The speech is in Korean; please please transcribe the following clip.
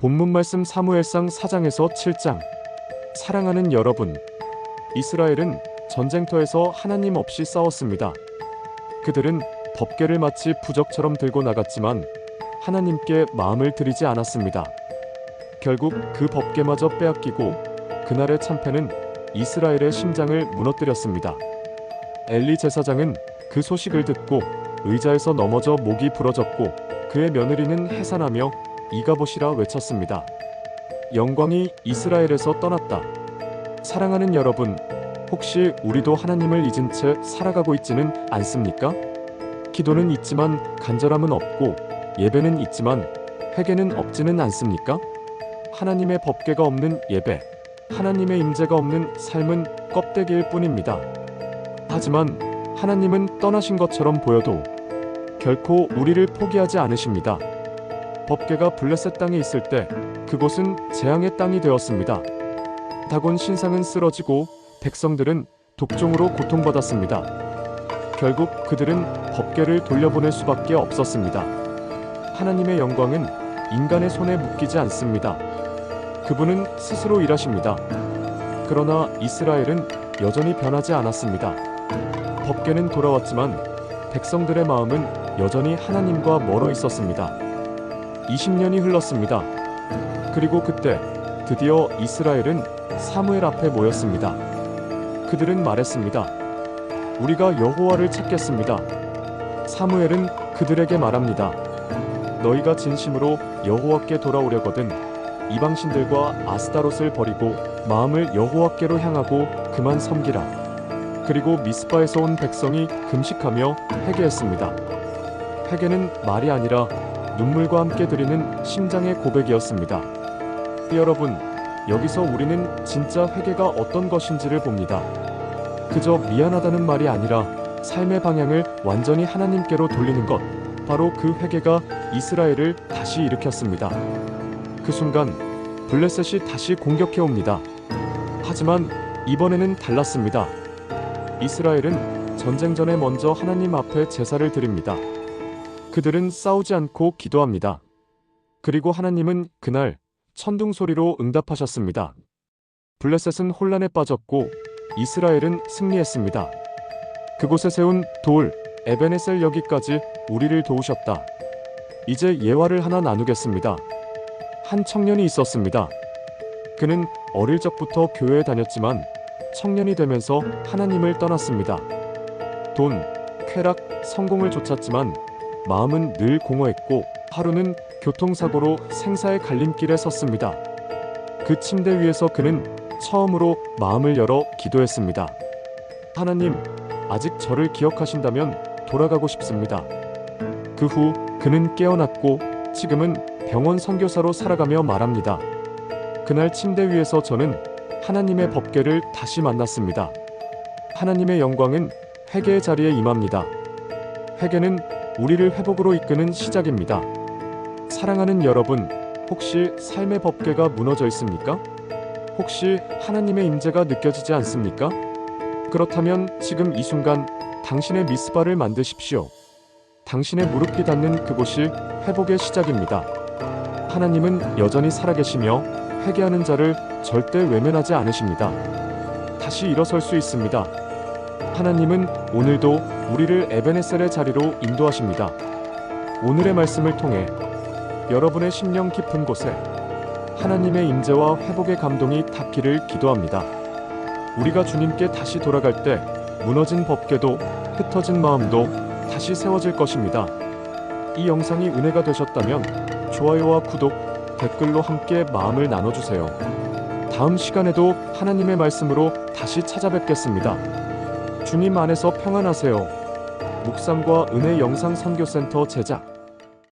본문 말씀 사무엘상 4장에서 7장. 사랑하는 여러분, 이스라엘은 전쟁터에서 하나님 없이 싸웠습니다. 그들은 법궤를 마치 부적처럼 들고 나갔지만 하나님께 마음을 들이지 않았습니다. 결국 그 법궤마저 빼앗기고 그날의 참패는 이스라엘의 심장을 무너뜨렸습니다. 엘리 제사장은 그 소식을 듣고 의자에서 넘어져 목이 부러졌고 그의 며느리는 해산하며 이가봇이라 외쳤습니다. 영광이 이스라엘에서 떠났다. 사랑하는 여러분, 혹시 우리도 하나님을 잊은 채 살아가고 있지는 않습니까? 기도는 있지만 간절함은 없고 예배는 있지만 회개는 없지는 않습니까? 하나님의 법궤가 없는 예배, 하나님의 임재가 없는 삶은 껍데기일 뿐입니다. 하지만 하나님은 떠나신 것처럼 보여도 결코 우리를 포기하지 않으십니다. 법궤가 블레셋 땅에 있을 때 그곳은 재앙의 땅이 되었습니다. 다곤 신상은 쓰러지고 백성들은 독종으로 고통받았습니다. 결국 그들은 법궤를 돌려보낼 수밖에 없었습니다. 하나님의 영광은 인간의 손에 묶이지 않습니다. 그분은 스스로 일하십니다. 그러나 이스라엘은 여전히 변하지 않았습니다. 법궤는 돌아왔지만 백성들의 마음은 여전히 하나님과 멀어 있었습니다. 20년이 흘렀습니다. 그리고 그때 드디어 이스라엘은 사무엘 앞에 모였습니다. 그들은 말했습니다. 우리가 여호와를 찾겠습니다. 사무엘은 그들에게 말합니다. 너희가 진심으로 여호와께 돌아오려거든 이방신들과 아스타롯을 버리고 마음을 여호와께로 향하고 그만 섬기라. 그리고 미스바에서 온 백성이 금식하며 회개했습니다. 회개는 말이 아니라 눈물과 함께 드리는 심장의 고백이었습니다. 여러분, 여기서 우리는 진짜 회개가 어떤 것인지를 봅니다. 그저 미안하다는 말이 아니라 삶의 방향을 완전히 하나님께로 돌리는 것, 바로 그 회개가 이스라엘을 다시 일으켰습니다. 그 순간 블레셋이 다시 공격해 옵니다. 하지만 이번에는 달랐습니다. 이스라엘은 전쟁 전에 먼저 하나님 앞에 제사를 드립니다. 그들은 싸우지 않고 기도합니다. 그리고 하나님은 그날 천둥 소리로 응답하셨습니다. 블레셋은 혼란에 빠졌고 이스라엘은 승리했습니다. 그곳에 세운 돌, 에베네셀 여기까지 우리를 도우셨다. 이제 예화를 하나 나누겠습니다. 한 청년이 있었습니다. 그는 어릴 적부터 교회에 다녔지만 청년이 되면서 하나님을 떠났습니다. 돈, 쾌락, 성공을 쫓았지만 마음은 늘 공허했고 하루는 교통사고로 생사의 갈림길에 섰습니다. 그 침대 위에서 그는 처음으로 마음을 열어 기도했습니다. 하나님, 아직 저를 기억하신다면 돌아가고 싶습니다. 그 후 그는 깨어났고 지금은 병원 선교사로 살아가며 말합니다. 그날 침대 위에서 저는 하나님의 법궤를 다시 만났습니다. 하나님의 영광은 회개의 자리에 임합니다. 회개는 우리를 회복으로 이끄는 시작입니다. 사랑하는 여러분, 혹시 삶의 법궤가 무너져 있습니까? 혹시 하나님의 임재가 느껴지지 않습니까? 그렇다면 지금 이 순간 당신의 미스바를 만드십시오. 당신의 무릎이 닿는 그곳이 회복의 시작입니다. 하나님은 여전히 살아계시며 회개하는 자를 절대 외면하지 않으십니다. 다시 일어설 수 있습니다. 하나님은 오늘도 우리를 에베네셀의 자리로 인도하십니다. 오늘의 말씀을 통해 여러분의 심령 깊은 곳에 하나님의 임재와 회복의 감동이 닿기를 기도합니다. 우리가 주님께 다시 돌아갈 때 무너진 법궤도 흩어진 마음도 다시 세워질 것입니다. 이 영상이 은혜가 되셨다면 좋아요와 구독, 댓글로 함께 마음을 나눠주세요. 다음 시간에도 하나님의 말씀으로 다시 찾아뵙겠습니다. 주님 안에서 평안하세요. 묵상과 은혜 영상 선교센터 제작